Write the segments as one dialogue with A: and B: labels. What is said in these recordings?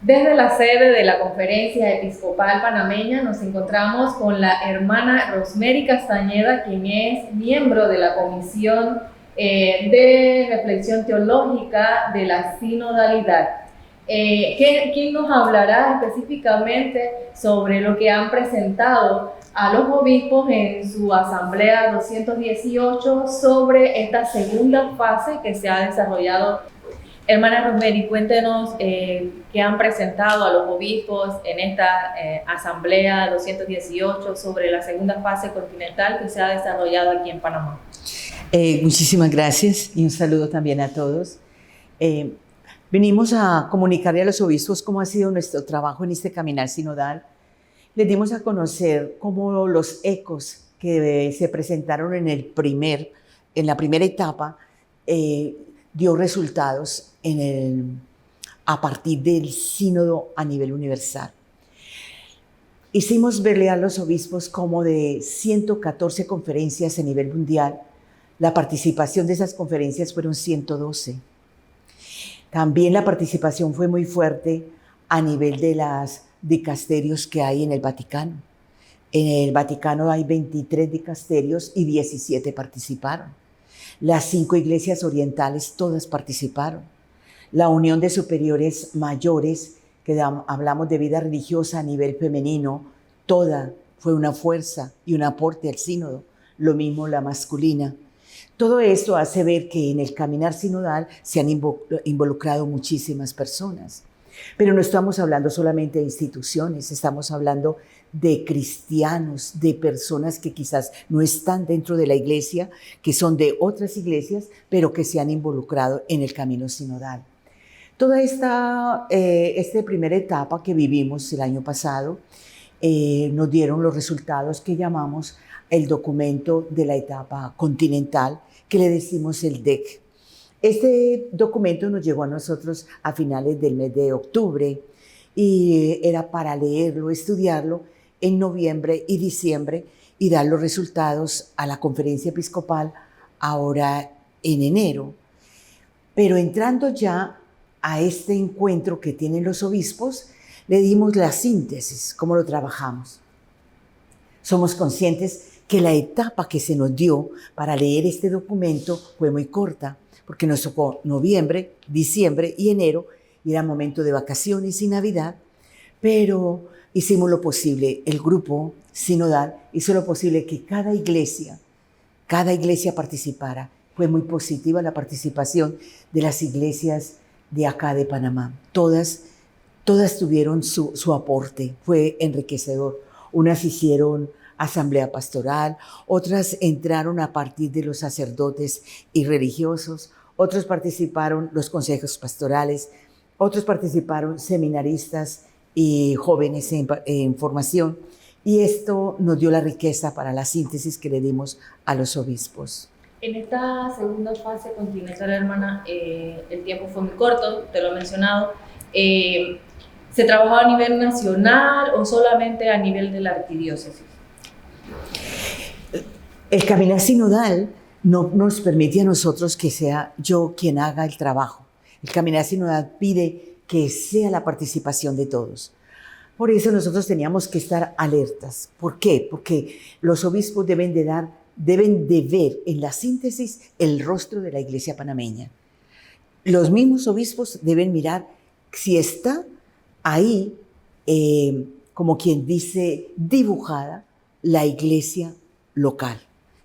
A: Desde la sede de la Conferencia Episcopal Panameña nos encontramos con la hermana Rosemary Castañeda, quien es miembro de la Comisión de Reflexión Teológica de la Sinodalidad. ¿Quién nos hablará específicamente sobre lo que han presentado a los obispos en su Asamblea 218 sobre esta segunda fase que se ha desarrollado? Hermana Rosemary, cuéntenos qué han presentado a los obispos en esta Asamblea 218 sobre la segunda fase continental que se ha desarrollado aquí en Panamá.
B: Muchísimas gracias y un saludo también a todos. Venimos a comunicarle a los obispos cómo ha sido nuestro trabajo en este caminar sinodal. Les dimos a conocer cómo los ecos que se presentaron en la primera etapa dio resultados a partir del sínodo a nivel universal. Hicimos verle a los obispos como de 114 conferencias a nivel mundial, la participación de esas conferencias fueron 112. También la participación fue muy fuerte a nivel de las dicasterios que hay en el Vaticano. En el Vaticano hay 23 dicasterios y 17 participaron. Las 5 iglesias orientales todas participaron. La Unión de Superiores Mayores, que hablamos de vida religiosa a nivel femenino, toda fue una fuerza y un aporte al sínodo. Lo mismo la masculina. Todo esto hace ver que en el caminar sinodal se han involucrado muchísimas personas. Pero no estamos hablando solamente de instituciones, estamos hablando de cristianos, de personas que quizás no están dentro de la iglesia, que son de otras iglesias, pero que se han involucrado en el camino sinodal. Toda esta primera etapa que vivimos el año pasado nos dieron los resultados que llamamos el documento de la etapa continental, que le decimos el DEC. Este documento nos llegó a nosotros a finales del mes de octubre y era para leerlo, estudiarlo en noviembre y diciembre y dar los resultados a la conferencia episcopal ahora en enero. Pero entrando ya a este encuentro que tienen los obispos, le dimos la síntesis, cómo lo trabajamos. Somos conscientes que la etapa que se nos dio para leer este documento fue muy corta, porque nos tocó noviembre, diciembre y enero, y era momento de vacaciones y Navidad, pero hicimos lo posible, el grupo sinodal hizo lo posible que cada iglesia participara. Fue muy positiva la participación de las iglesias de acá de Panamá. Todas tuvieron su aporte, fue enriquecedor. Unas hicieron asamblea pastoral, otras entraron a partir de los sacerdotes y religiosos, otros participaron los consejos pastorales, otros participaron seminaristas y jóvenes en formación, y esto nos dio la riqueza para la síntesis que le dimos a los obispos.
A: En esta segunda fase continental, hermana, el tiempo fue muy corto, te lo he mencionado. ¿Se trabajó a nivel nacional o solamente a nivel de la arquidiócesis?
B: El caminar sinodal no nos permite a nosotros que sea yo quien haga el trabajo. El caminar sinodal pide que sea la participación de todos. Por eso nosotros teníamos que estar alertas. ¿Por qué? Porque los obispos deben de ver en la síntesis el rostro de la iglesia panameña. Los mismos obispos deben mirar si está ahí, como quien dice, dibujada la iglesia local,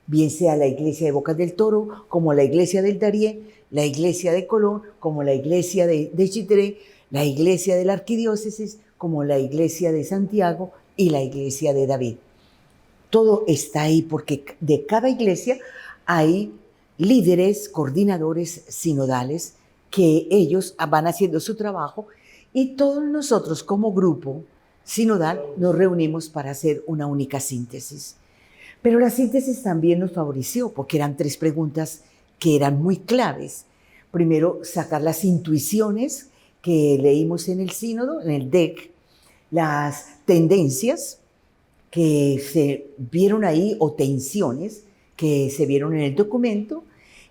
B: bien sea la iglesia de Bocas del Toro, como la iglesia del Darién, la iglesia de Colón, como la iglesia de Chitré, la iglesia de la arquidiócesis, como la iglesia de Santiago y la iglesia de David. Todo está ahí porque de cada iglesia hay líderes, coordinadores sinodales que ellos van haciendo su trabajo y todos nosotros como grupo sinodal nos reunimos para hacer una única síntesis. Pero la síntesis también nos favoreció porque eran 3 preguntas que eran muy claves. Primero, sacar las intuiciones que leímos en el sínodo, en el DEC, las tendencias que se vieron ahí o tensiones que se vieron en el documento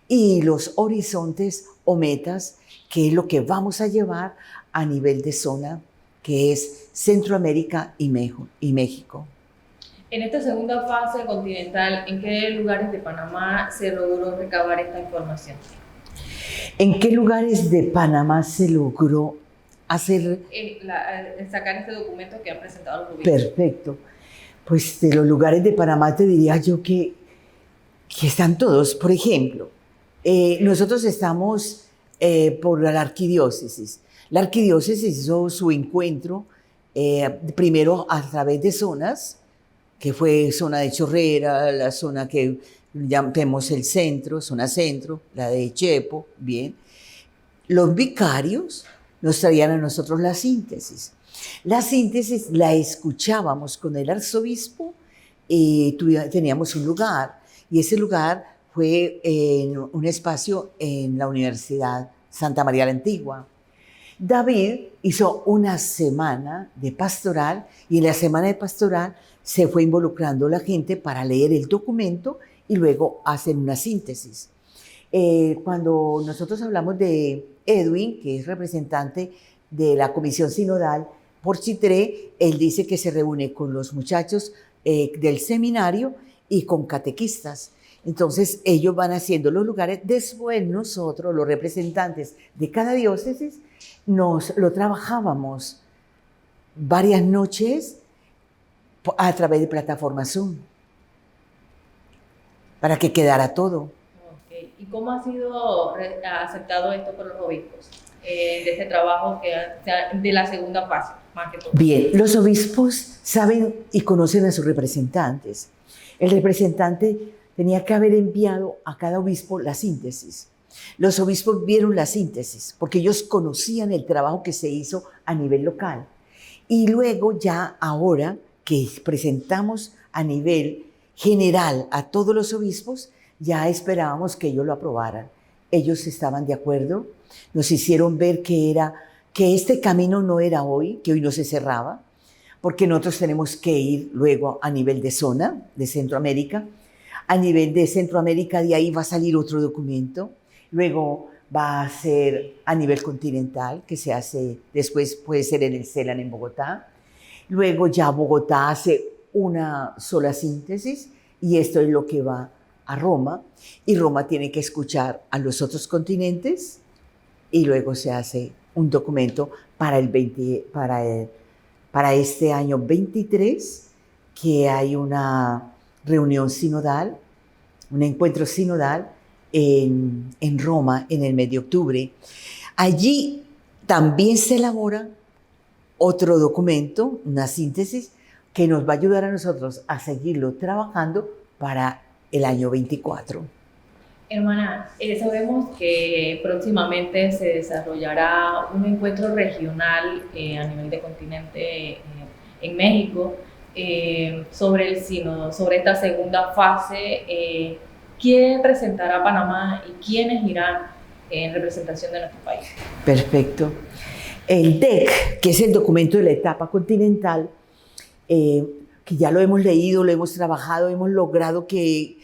B: y los horizontes o metas, que es lo que vamos a llevar a nivel de zona que es Centroamérica y México.
A: En esta segunda fase continental, ¿en qué lugares de Panamá se logró recabar esta información?
B: ¿En qué lugares de Panamá se logró hacer?
A: Sacar este documento que han presentado los gobiernos.
B: Perfecto. Pues de los lugares de Panamá te diría yo que están todos. Por ejemplo, nosotros estamos por la arquidiócesis. La arquidiócesis hizo su encuentro primero a través de zonas, que fue zona de Chorrera, la zona que llamemos el centro, zona centro, la de Chepo, bien. Los vicarios nos traían a nosotros la síntesis. La síntesis la escuchábamos con el arzobispo y teníamos un lugar, y ese lugar fue en un espacio en la Universidad Santa María la Antigua. David hizo una semana de pastoral, y en la semana de pastoral se fue involucrando la gente para leer el documento y luego hacer una síntesis. Cuando nosotros hablamos de Edwin, que es representante de la Comisión Sinodal por Chitré, él dice que se reúne con los muchachos del seminario y con catequistas. Entonces ellos van haciendo los lugares. Después nosotros, los representantes de cada diócesis, lo trabajábamos varias noches a través de plataformas Zoom para que quedara todo.
A: Okay. ¿Y cómo ha sido aceptado esto por los obispos de este trabajo de la segunda fase, más que todo?
B: Bien, los obispos saben y conocen a sus representantes. El representante tenía que haber enviado a cada obispo la síntesis. Los obispos vieron la síntesis porque ellos conocían el trabajo que se hizo a nivel local. Y luego ya ahora que presentamos a nivel general a todos los obispos, ya esperábamos que ellos lo aprobaran. Ellos estaban de acuerdo, nos hicieron ver que este camino no era hoy, que hoy no se cerraba, porque nosotros tenemos que ir luego a nivel de zona, de Centroamérica. A nivel de Centroamérica, de ahí va a salir otro documento. Luego va a ser a nivel continental, que se hace después, puede ser en el CELAN en Bogotá. Luego ya Bogotá hace una sola síntesis, y esto es lo que va a Roma, y Roma tiene que escuchar a los otros continentes, y luego se hace un documento para este año 23, que hay una reunión sinodal, un encuentro sinodal en Roma en el mes de octubre. Allí también se elabora otro documento, una síntesis, que nos va a ayudar a nosotros a seguirlo trabajando para el año 24.
A: Hermana, sabemos que próximamente se desarrollará un encuentro regional a nivel de continente en México sobre el sínodo, sobre esta segunda fase. ¿Quién representará a Panamá y quiénes irán en representación de nuestro país?
B: Perfecto. El DEC, que es el documento de la etapa continental, que ya lo hemos leído, lo hemos trabajado, hemos logrado que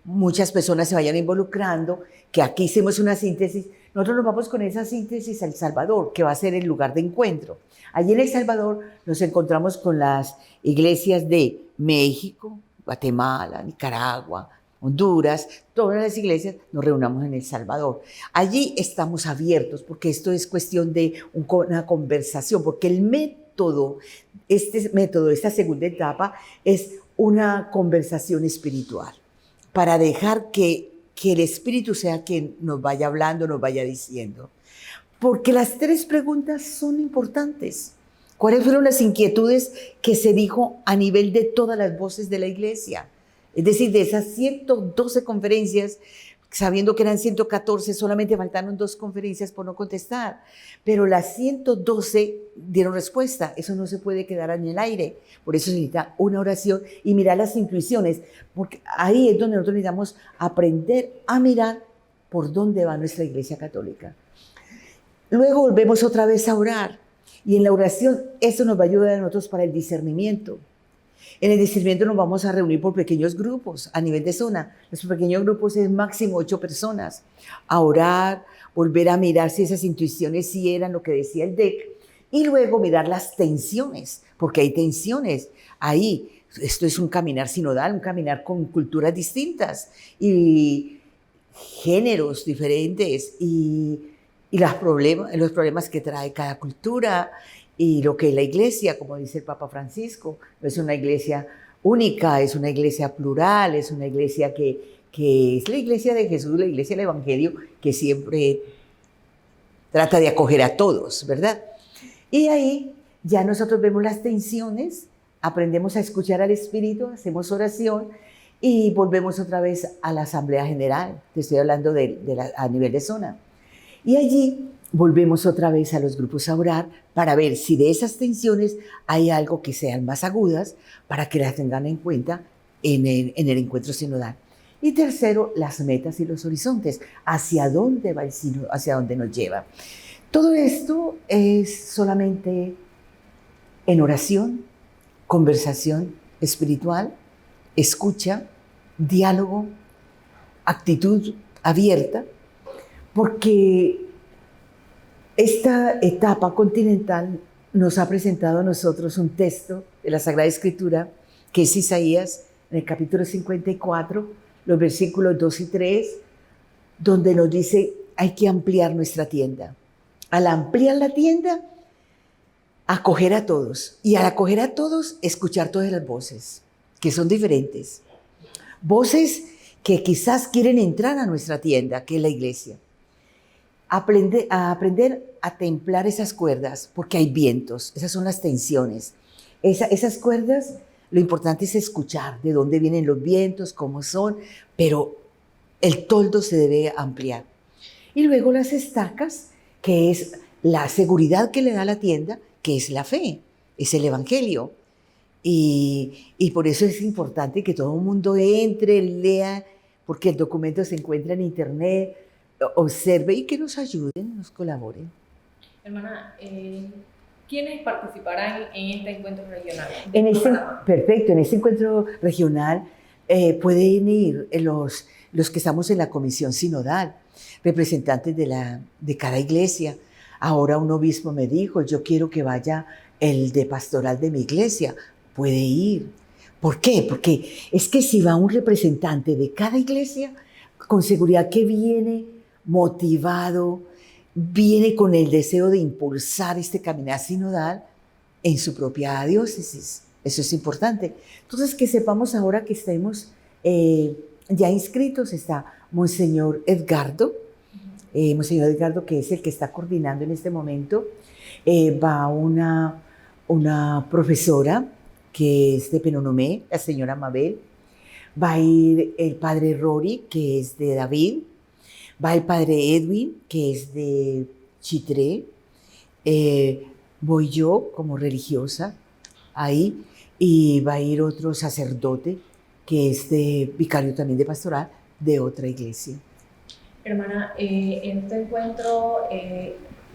B: muchas personas se vayan involucrando, que aquí hicimos una síntesis. Nosotros nos vamos con esa síntesis a El Salvador, que va a ser el lugar de encuentro. Allí en El Salvador nos encontramos con las iglesias de México, Guatemala, Nicaragua, Honduras, todas las iglesias nos reunamos en El Salvador. Allí estamos abiertos porque esto es cuestión de una conversación, porque este método, esta segunda etapa es una conversación espiritual para dejar que el Espíritu sea quien nos vaya hablando, nos vaya diciendo. Porque las 3 preguntas son importantes. ¿Cuáles fueron las inquietudes que se dijo a nivel de todas las voces de la iglesia? Es decir, de esas 112 conferencias, sabiendo que eran 114, solamente faltaron 2 conferencias por no contestar. Pero las 112 dieron respuesta. Eso no se puede quedar en el aire. Por eso se necesita una oración y mirar las intuiciones. Porque ahí es donde nosotros necesitamos aprender a mirar por dónde va nuestra Iglesia Católica. Luego volvemos otra vez a orar. Y en la oración, eso nos va a ayudar a nosotros para el discernimiento. En el discernimiento nos vamos a reunir por pequeños grupos a nivel de zona. Los pequeños grupos es máximo 8 personas. A orar, volver a mirar si esas intuiciones sí eran lo que decía el DEC. Y luego mirar las tensiones, porque hay tensiones ahí. Esto es un caminar sinodal, un caminar con culturas distintas y géneros diferentes y los problemas que trae cada cultura y lo que es la iglesia, como dice el Papa Francisco. No es una iglesia única, es una iglesia plural, es una iglesia que es la iglesia de Jesús, la iglesia del Evangelio, que siempre trata de acoger a todos, ¿verdad? Y ahí ya nosotros vemos las tensiones, aprendemos a escuchar al Espíritu, hacemos oración y volvemos otra vez a la Asamblea General. Te estoy hablando a nivel de zona. Y allí volvemos otra vez a los grupos a orar para ver si de esas tensiones hay algo que sean más agudas para que las tengan en cuenta en el encuentro sinodal. Y tercero, las metas y los horizontes. ¿Hacia dónde va el sínodo? ¿Hacia dónde nos lleva? Todo esto es solamente en oración, conversación espiritual, escucha, diálogo, actitud abierta, porque esta etapa continental nos ha presentado a nosotros un texto de la Sagrada Escritura, que es Isaías, en el capítulo 54, los versículos 2 y 3, donde nos dice, hay que ampliar nuestra tienda. Al ampliar la tienda, acoger a todos. Y al acoger a todos, escuchar todas las voces, que son diferentes. Voces que quizás quieren entrar a nuestra tienda, que es la iglesia. Aprender a templar esas cuerdas, porque hay vientos, esas son las tensiones. Esas cuerdas, lo importante es escuchar de dónde vienen los vientos, cómo son, pero el toldo se debe ampliar. Y luego las estacas, que es la seguridad que le da la tienda, que es la fe, es el Evangelio. Y por eso es importante que todo el mundo entre, lea, porque el documento se encuentra en internet, observe y que nos ayuden, nos colaboren.
A: Hermana, ¿quiénes participarán en este encuentro regional?
B: Perfecto, en este encuentro regional pueden ir los que estamos en la comisión sinodal, representantes de cada iglesia. Ahora un obispo me dijo, yo quiero que vaya el de pastoral de mi iglesia. Puede ir. ¿Por qué? Porque es que si va un representante de cada iglesia, con seguridad que viene motivado, viene con el deseo de impulsar este caminar sinodal en su propia diócesis. Eso es importante. Entonces, que sepamos ahora que estemos ya inscritos, está Monseñor Edgardo, que es el que está coordinando en este momento. Va una profesora que es de Penonomé, la señora Mabel. Va a ir el padre Rory, que es de David. Va el padre Edwin, que es de Chitré. Voy yo como religiosa ahí. Y va a ir otro sacerdote, que es de vicario también de pastoral, de otra iglesia.
A: Hermana, en este encuentro,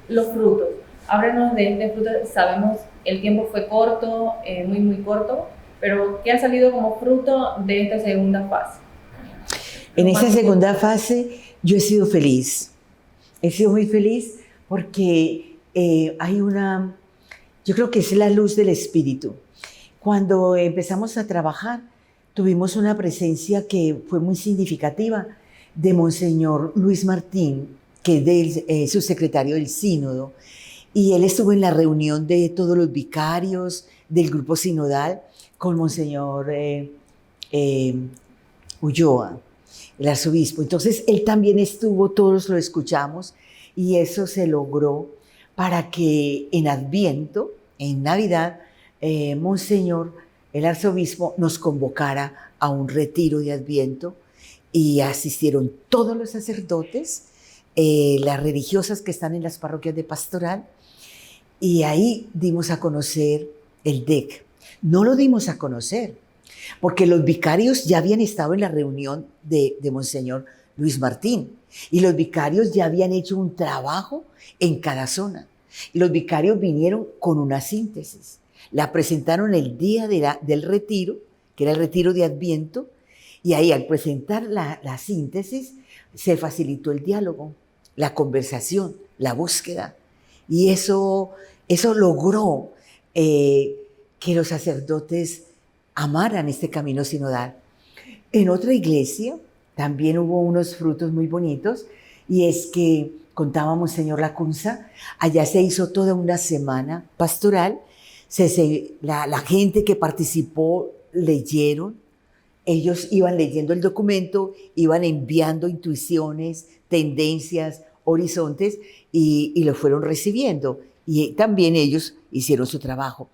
A: los frutos. Háblenos de este fruto. Sabemos el tiempo fue corto, muy, muy corto, pero ¿qué ha salido como fruto de esta segunda fase?
B: En esta segunda fase yo he sido feliz. He sido muy feliz porque yo creo que es la luz del Espíritu. Cuando empezamos a trabajar, tuvimos una presencia que fue muy significativa de Monseñor Luis Martín, que es subsecretario del Sínodo, y él estuvo en la reunión de todos los vicarios del grupo sinodal con Monseñor Ulloa, el arzobispo. Entonces, él también estuvo, todos lo escuchamos, y eso se logró para que en Adviento, en Navidad, Monseñor, el arzobispo, nos convocara a un retiro de Adviento y asistieron todos los sacerdotes, las religiosas que están en las parroquias de pastoral, y ahí dimos a conocer el DEC. No lo dimos a conocer, porque los vicarios ya habían estado en la reunión de Monseñor Luis Martín, y los vicarios ya habían hecho un trabajo en cada zona. Y los vicarios vinieron con una síntesis. La presentaron el día del retiro, que era el retiro de Adviento, y ahí al presentar la síntesis se facilitó el diálogo, la conversación, la búsqueda. Y eso Eso logró que los sacerdotes amaran este camino sinodal. En otra iglesia también hubo unos frutos muy bonitos, y es que contaba Monseñor Lacunza, allá se hizo toda una semana pastoral, la gente que participó leyeron, ellos iban leyendo el documento, iban enviando intuiciones, tendencias, horizontes, y lo fueron recibiendo. Y también ellos hicieron su trabajo.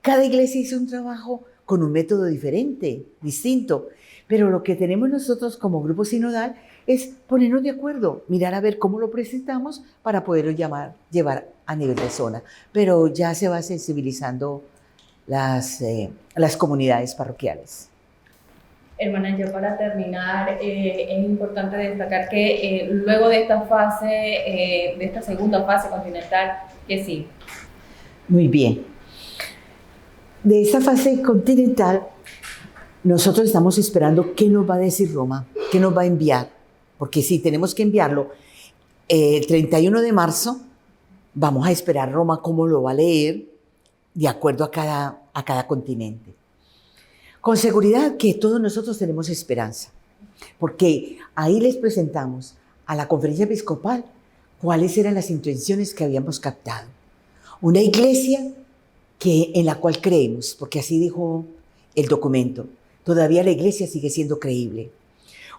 B: Cada iglesia hizo un trabajo con un método diferente, distinto. Pero lo que tenemos nosotros como grupo sinodal es ponernos de acuerdo, mirar a ver cómo lo presentamos para poderlo llevar a nivel de zona. Pero ya se va sensibilizando las comunidades parroquiales.
A: Hermana, ya para terminar, es importante destacar que luego de esta fase, de esta segunda fase continental, ¿qué sí?
B: Muy bien. De esa fase continental, nosotros estamos esperando qué nos va a decir Roma, qué nos va a enviar. Porque si tenemos que enviarlo el 31 de marzo, vamos a esperar Roma cómo lo va a leer de acuerdo a cada continente. Con seguridad que todos nosotros tenemos esperanza, porque ahí les presentamos a la conferencia episcopal cuáles eran las intenciones que habíamos captado. Una iglesia en la cual creemos, porque así dijo el documento, todavía la iglesia sigue siendo creíble.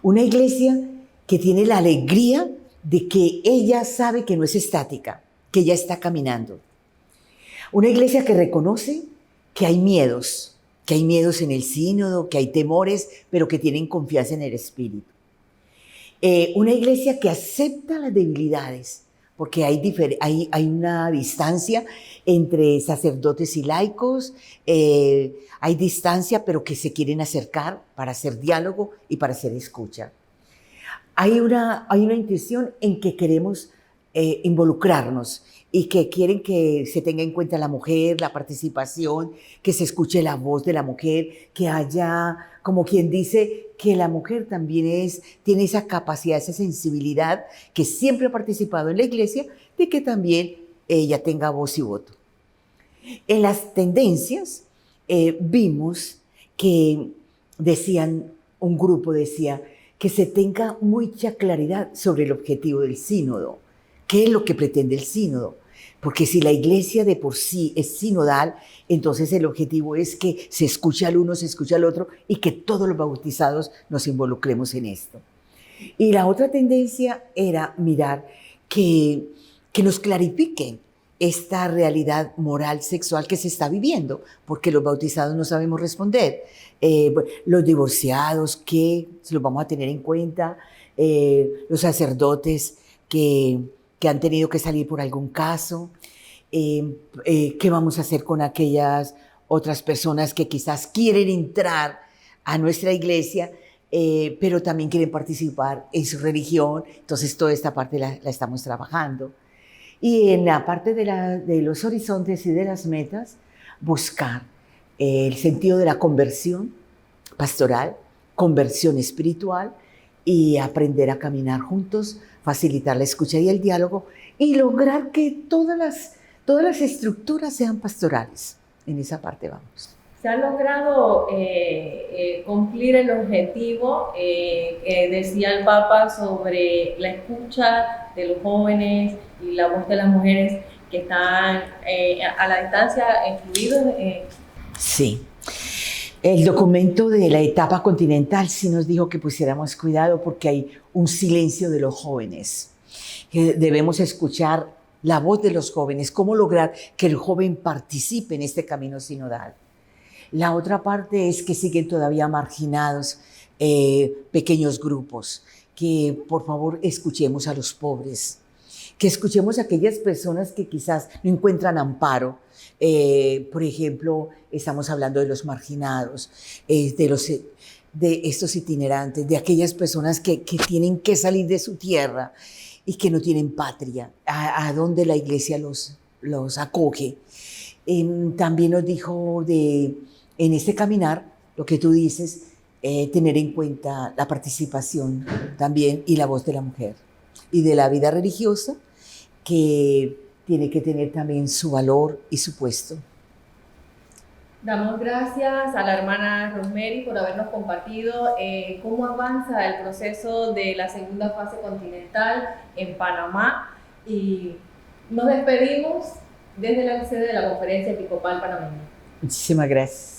B: Una iglesia que tiene la alegría de que ella sabe que no es estática, que ella está caminando. Una iglesia que reconoce que hay miedos en el sínodo, que hay temores, pero que tienen confianza en el Espíritu. Una iglesia que acepta las debilidades, porque hay una distancia entre sacerdotes y laicos, hay distancia, pero que se quieren acercar para hacer diálogo y para hacer escucha. Hay una intención en que queremos involucrarnos y que quieren que se tenga en cuenta la mujer, la participación, que se escuche la voz de la mujer, que haya, como quien dice, que la mujer también tiene esa capacidad, esa sensibilidad que siempre ha participado en la iglesia, de que también ella tenga voz y voto. En las tendencias vimos que un grupo decía que se tenga mucha claridad sobre el objetivo del sínodo. ¿Qué es lo que pretende el sínodo? Porque si la iglesia de por sí es sinodal, entonces el objetivo es que se escuche al uno, se escuche al otro y que todos los bautizados nos involucremos en esto. Y la otra tendencia era mirar que nos clarifiquen esta realidad moral sexual que se está viviendo, porque los bautizados no sabemos responder. Los divorciados, ¿qué? Si los vamos a tener en cuenta, los sacerdotes que han tenido que salir por algún caso, qué vamos a hacer con aquellas otras personas que quizás quieren entrar a nuestra iglesia, pero también quieren participar en su religión. Entonces toda esta parte la estamos trabajando. Y en la parte de los horizontes y de las metas, buscar el sentido de la conversión pastoral, conversión espiritual, y aprender a caminar juntos, facilitar la escucha y el diálogo y lograr que todas las estructuras sean pastorales. En esa parte vamos.
A: Se ha logrado cumplir el objetivo que decía el Papa sobre la escucha de los jóvenes y la voz de las mujeres que están a la distancia excluidos.
B: Sí. El documento de la etapa continental sí nos dijo que pusiéramos cuidado porque hay un silencio de los jóvenes, que debemos escuchar la voz de los jóvenes, cómo lograr que el joven participe en este camino sinodal. La otra parte es que siguen todavía marginados pequeños grupos, que por favor escuchemos a los pobres, que escuchemos a aquellas personas que quizás no encuentran amparo. Por ejemplo, estamos hablando de los marginados, de estos itinerantes, de aquellas personas que tienen que salir de su tierra y que no tienen patria, a donde la iglesia los acoge. También nos dijo en este caminar, lo que tú dices, tener en cuenta la participación también y la voz de la mujer y de la vida religiosa, que tiene que tener también su valor y su puesto.
A: Damos gracias a la hermana Rosemary por habernos compartido cómo avanza el proceso de la segunda fase continental en Panamá, y nos despedimos desde la sede de la Conferencia Episcopal Panameña.
B: Muchísimas gracias.